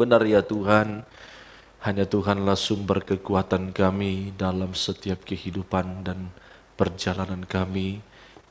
Benar ya Tuhan, hanya Tuhanlah sumber kekuatan kami dalam setiap kehidupan dan perjalanan kami.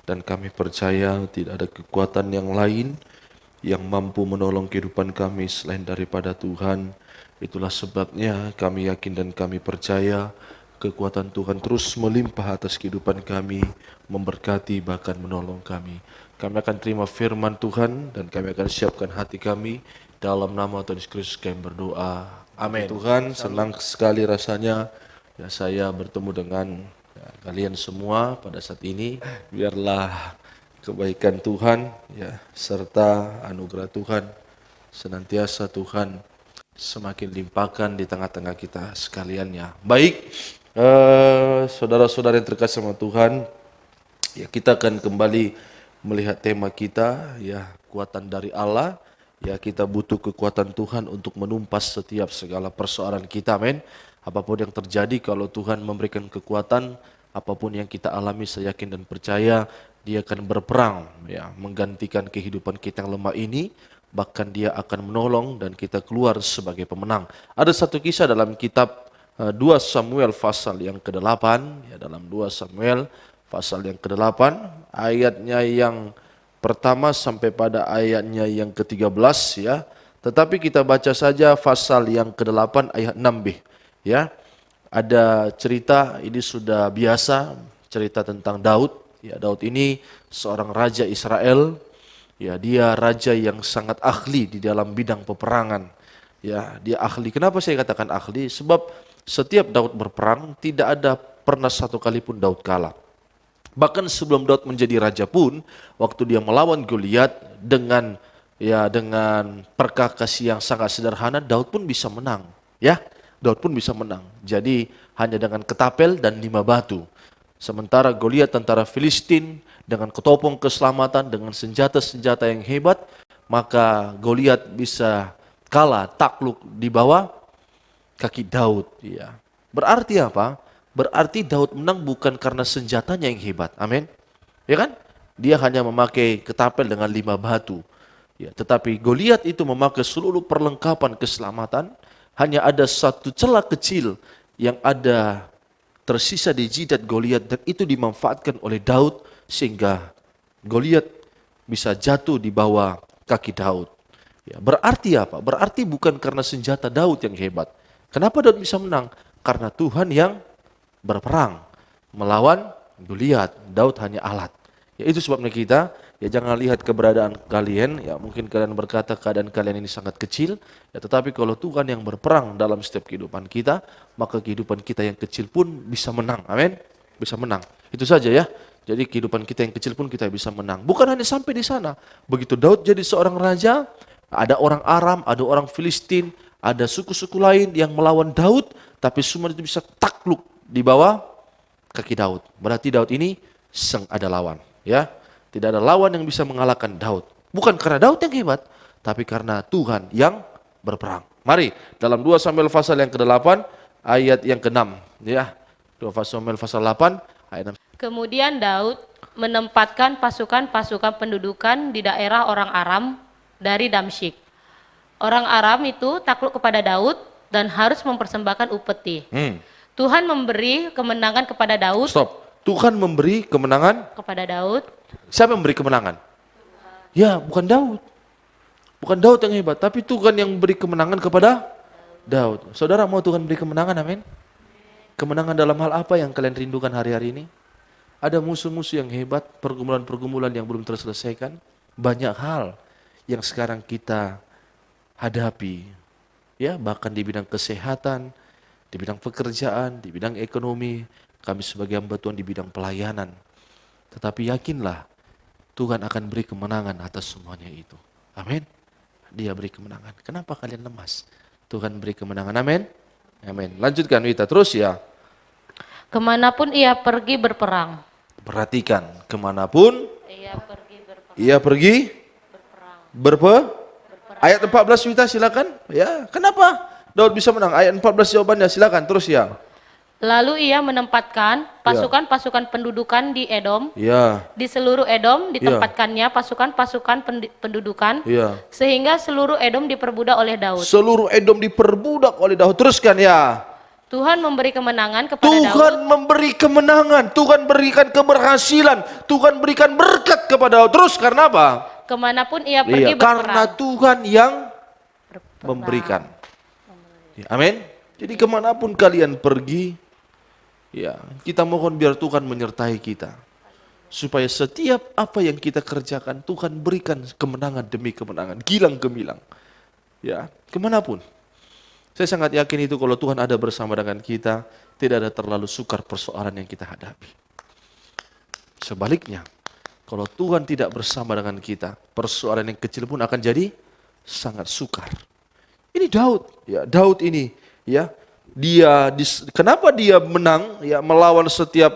Dan kami percaya tidak ada kekuatan yang lain yang mampu menolong kehidupan kami selain daripada Tuhan. Itulah sebabnya kami yakin dan kami percaya kekuatan Tuhan terus melimpah atas kehidupan kami, memberkati bahkan menolong kami. Kami akan terima firman Tuhan dan kami akan siapkan hati kami dalam nama Tuhan Yesus Kristus kami berdoa. Amin. Tuhan, senang sekali rasanya ya saya bertemu dengan kalian semua pada saat ini. Biarlah kebaikan Tuhan ya serta anugerah Tuhan senantiasa Tuhan semakin limpahkan di tengah-tengah kita sekaliannya. Baik, saudara-saudara yang terkasih sama Tuhan, ya kita akan kembali melihat tema kita ya kekuatan dari Allah. Ya kita butuh kekuatan Tuhan untuk menumpas setiap segala persoalan kita, amin. Apapun yang terjadi kalau Tuhan memberikan kekuatan, apapun yang kita alami saya yakin dan percaya Dia akan berperang ya menggantikan kehidupan kita yang lemah ini, bahkan Dia akan menolong dan kita keluar sebagai pemenang. Ada satu kisah dalam kitab 2 Samuel pasal yang ke-8 ya dalam 2 Samuel pasal yang ke-8 ayatnya yang pertama sampai pada ayatnya yang ke-13 ya. Tetapi kita baca saja pasal yang ke-8 ayat 6b ya. Ada cerita ini sudah biasa, cerita tentang Daud. Ya, Daud ini seorang raja Israel. Ya, dia raja yang sangat ahli di dalam bidang peperangan. Ya, dia ahli. Kenapa saya katakan ahli? Sebab setiap Daud berperang tidak ada pernah satu kali pun Daud kalah. Bahkan sebelum Daud menjadi raja pun, waktu dia melawan Goliat dengan perkakas yang sangat sederhana, Daud pun bisa menang. Ya, Daud pun bisa menang. Jadi hanya dengan ketapel dan 5 batu. Sementara Goliat tentara Filistin dengan ketopong keselamatan, dengan senjata-senjata yang hebat, maka Goliat bisa kalah takluk di bawah kaki Daud. Ya. Berarti apa? Berarti Daud menang bukan karena senjatanya yang hebat. Amin. Ya kan? Dia hanya memakai ketapel dengan 5 batu. Ya, tetapi Goliat itu memakai seluruh perlengkapan keselamatan. Hanya ada satu celah kecil yang ada tersisa di jidat Goliat dan itu dimanfaatkan oleh Daud sehingga Goliat bisa jatuh di bawah kaki Daud. Ya, berarti apa? Berarti bukan karena senjata Daud yang hebat. Kenapa Daud bisa menang? Karena Tuhan yang berperang melawan Goliat. Daud hanya alat. Ya itu sebabnya kita ya jangan lihat keberadaan kalian, ya mungkin kalian berkata keadaan kalian ini sangat kecil, ya tetapi kalau Tuhan yang berperang dalam setiap kehidupan kita, maka kehidupan kita yang kecil pun bisa menang. Amin. Bisa menang. Itu saja ya. Jadi kehidupan kita yang kecil pun kita bisa menang. Bukan hanya sampai di sana. Begitu Daud jadi seorang raja, ada orang Aram, ada orang Filistin, ada suku-suku lain yang melawan Daud, tapi semua itu bisa takluk di bawah kaki Daud. Berarti Daud ini ada lawan, ya. Tidak ada lawan yang bisa mengalahkan Daud. Bukan karena Daud yang hebat, tapi karena Tuhan yang berperang. Mari dalam 2 Samuel pasal yang ke-8 ayat yang ke-6, ya. 2 Samuel pasal 8 ayat 6. Kemudian Daud menempatkan pasukan-pasukan pendudukan di daerah orang Aram dari Damsyik. Orang Aram itu takluk kepada Daud dan harus mempersembahkan upeti. Tuhan memberi kemenangan kepada Daud. Stop. Tuhan memberi kemenangan kepada Daud. Siapa yang memberi kemenangan? Ya, bukan Daud. Bukan Daud yang hebat, tapi Tuhan yang beri kemenangan kepada Daud. Saudara mau Tuhan beri kemenangan, amin? Kemenangan dalam hal apa yang kalian rindukan hari-hari ini? Ada musuh-musuh yang hebat, pergumulan-pergumulan yang belum terselesaikan. Banyak hal yang sekarang kita hadapi. Ya, bahkan di bidang kesehatan, di bidang pekerjaan, di bidang ekonomi, kami sebagai hamba Tuhan di bidang pelayanan. Tetapi yakinlah, Tuhan akan beri kemenangan atas semuanya itu. Amin. Dia beri kemenangan. Kenapa kalian lemas? Tuhan beri kemenangan. Amin. Amin. Lanjutkan Wita, terus ya. Kemanapun ia pergi berperang. Perhatikan, kemanapun ia pergi berperang. Ayat 14 Wita silakan. Ya, kenapa Daud bisa menang? Ayat 14 jawabannya silakan terus ya. Lalu ia menempatkan pasukan-pasukan pendudukan di Edom, Ya, di seluruh Edom ya, ditempatkannya pasukan-pasukan pendudukan, ya. sehingga seluruh Edom diperbudak oleh Daud. Seluruh Edom diperbudak oleh Daud. Teruskan ya. Tuhan memberi kemenangan kepada Daud. Tuhan memberi kemenangan, Tuhan berikan keberhasilan, Tuhan berikan berkat kepada Daud. Terus karena apa? Kemanapun ia Iya, pergi karena berperang. Tuhan yang memberikan. Ya, amin. Jadi kemanapun kalian pergi, ya kita mohon biar Tuhan menyertai kita. Supaya setiap apa yang kita kerjakan, Tuhan berikan kemenangan demi kemenangan, gilang gemilang. Ya, kemanapun. Saya sangat yakin itu kalau Tuhan ada bersama dengan kita, tidak ada terlalu sukar persoalan yang kita hadapi. Sebaliknya, kalau Tuhan tidak bersama dengan kita, persoalan yang kecil pun akan jadi sangat sukar. Ini Daud, ya Daud ini, ya kenapa dia menang, ya melawan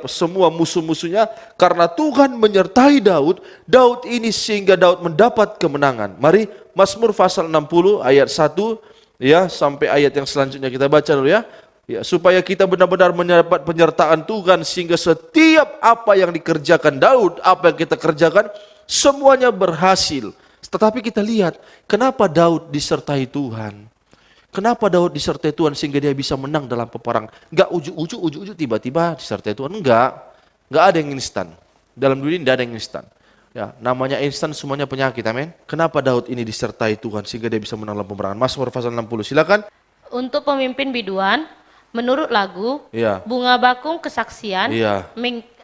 semua musuh-musuhnya? Karena Tuhan menyertai Daud. Daud ini sehingga Daud mendapat kemenangan. Mari Mazmur pasal 60 ayat 1 ya sampai ayat yang selanjutnya kita baca dulu ya. Ya, supaya kita benar-benar mendapat penyertaan Tuhan sehingga setiap apa yang dikerjakan Daud, apa yang kita kerjakan, semuanya berhasil. Tetapi kita lihat, kenapa Daud disertai Tuhan? Kenapa Daud disertai Tuhan sehingga dia bisa menang dalam peperangan? Enggak ujuk-ujuk tiba-tiba disertai Tuhan, enggak ada yang instan. Dalam dunia ini tidak ada yang instan. Ya, namanya instan semuanya penyakit, amin. Kenapa Daud ini disertai Tuhan sehingga dia bisa menang dalam peperangan? Mazmur pasal 60, silakan. Untuk pemimpin biduan, menurut lagu, Iya. bunga bakung kesaksian, Iya.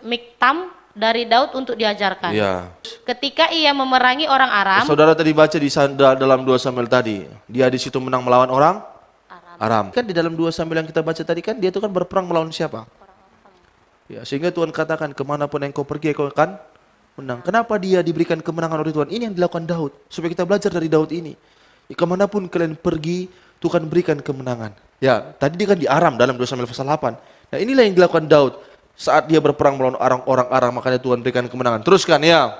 miktam dari Daud untuk diajarkan. Iya. Ketika ia memerangi orang Aram, Saudara tadi baca dalam 2 Samuel tadi, dia di situ menang melawan orang Aram. Kan di dalam 2 Samuel yang kita baca tadi kan dia itu kan berperang melawan siapa? Ya, sehingga Tuhan katakan kemanapun engkau pergi engkau akan menang. Kenapa dia diberikan kemenangan oleh Tuhan? Ini yang dilakukan Daud. Supaya kita belajar dari Daud ini. Ya, kemanapun kalian pergi, Tuhan berikan kemenangan. Ya, tadi dia kan di Aram dalam 2 Samuel pasal 8. Nah inilah yang dilakukan Daud. Saat dia berperang melawan orang Aram, makanya Tuhan berikan kemenangan. Teruskan ya.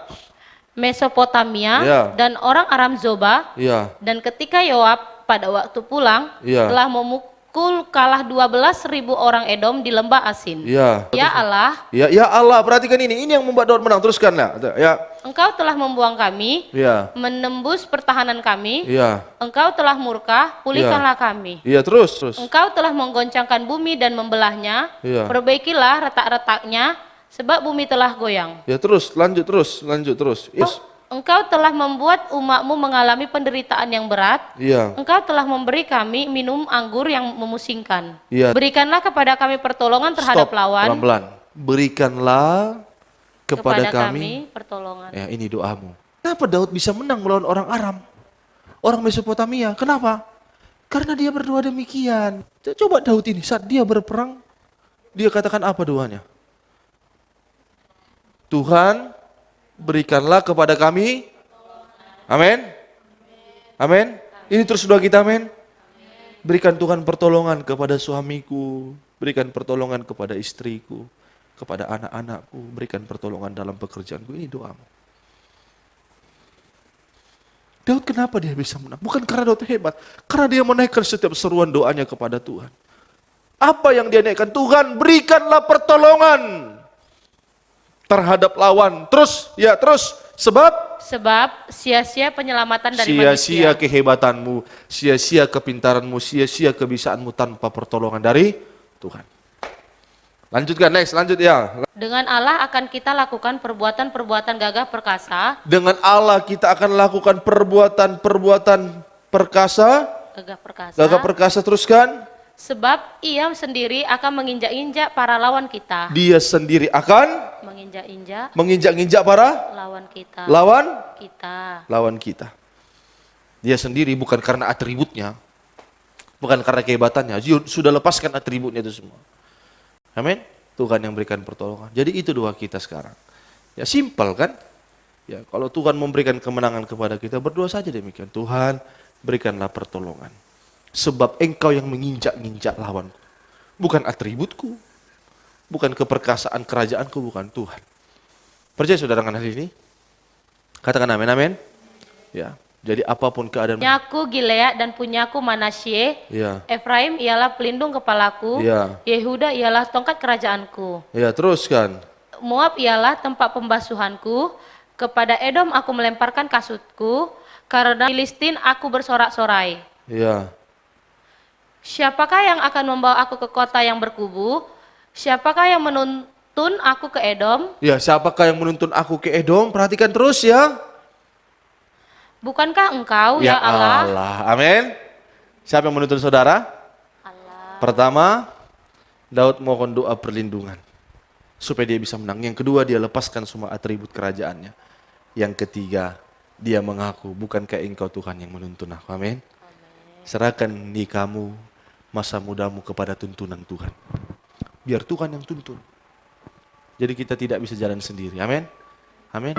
Mesopotamia, Ya. dan orang Aram Zoba, Iya. dan ketika Yoab pada waktu pulang, Ya. telah memukul kalah 12.000 orang Edom di lembah Asin. Iya. Ya Allah, Ya Allah, perhatikan ini yang membuat Daud menang. Teruskan ya. Engkau telah membuang kami, Iya. menembus pertahanan kami, Iya. Engkau telah murka, pulihkanlah kami. Iya, terus. Engkau telah menggoncangkan bumi dan membelahnya, Iya. perbaikilah retak-retaknya, sebab bumi telah goyang. Ya terus, lanjut terus. Yes. Engkau telah membuat umatmu mengalami penderitaan yang berat. Iya. Engkau telah memberi kami minum anggur yang memusingkan. Iya. Berikanlah kepada kami pertolongan terhadap Stop, lawan, pelan-pelan. Berikanlah kepada kami. pertolongan. Ya, ini doamu. Kenapa Daud bisa menang melawan orang Aram? Orang Mesopotamia. Kenapa? Karena dia berdoa demikian. Coba Daud ini saat dia berperang, dia katakan apa doanya? Tuhan, berikanlah kepada kami. Amin. Amin. Ini terus doa kita, amin. Berikan Tuhan pertolongan kepada suamiku, berikan pertolongan kepada istriku, kepada anak-anakku, berikan pertolongan dalam pekerjaanku. Ini doamu. Daud kenapa dia bisa menang? Bukan karena Daud hebat, karena dia menaikkan setiap seruan doanya kepada Tuhan. Apa yang dia naikkan? Tuhan berikanlah pertolongan terhadap lawan. Terus, sebab sia-sia penyelamatan dari sia-sia manusia. kehebatanmu, sia-sia kepintaranmu, sia-sia kebisaanmu tanpa pertolongan dari Tuhan. Lanjutkan, lanjut ya. Dengan Allah akan kita lakukan perbuatan-perbuatan gagah perkasa. Dengan Allah kita akan lakukan perbuatan-perbuatan perkasa. Gagah perkasa, teruskan. Sebab ia sendiri akan menginjak-injak para lawan kita. Dia sendiri akan Menginjak-injak para lawan kita. lawan kita. Dia sendiri bukan karena atributnya, bukan karena kehebatannya. Sudah lepaskan atributnya itu semua. Amin. Tuhan yang berikan pertolongan. Jadi itu doa kita sekarang. Ya simpel kan? Ya kalau Tuhan memberikan kemenangan kepada kita, berdoa saja demikian. Tuhan, berikanlah pertolongan. Sebab engkau yang menginjak-injak lawanku. Bukan atributku. Bukan keperkasaan kerajaanku, bukan Tuhan. Percaya saudara dengan hal ini? Katakan amin, amin. Ya. Jadi apapun keadaan. Punyaku Gilead dan punyaku Manasye. Ya. Efraim ialah pelindung kepalaku. Ya. Yehuda ialah tongkat kerajaanku. Ya, teruskan. Moab ialah tempat pembasuhanku. Kepada Edom aku melemparkan kasutku. Karena Filistin aku bersorak-sorai. Ya. Siapakah yang akan membawa aku ke kota yang berkubu? Siapakah yang menuntun aku ke Edom? Ya, siapakah yang menuntun aku ke Edom? Perhatikan terus ya. Bukankah engkau ya Allah? Amin. Siapa yang menuntun saudara? Allah. Pertama, Daud mohon doa perlindungan supaya dia bisa menang. Yang kedua, dia lepaskan semua atribut kerajaannya. Yang ketiga, dia mengaku, bukankah engkau Tuhan yang menuntun aku? Amin. Serahkan di kamu masa mudamu kepada tuntunan Tuhan. Biar Tuhan yang tuntun. Jadi kita tidak bisa jalan sendiri. Amin. Amin.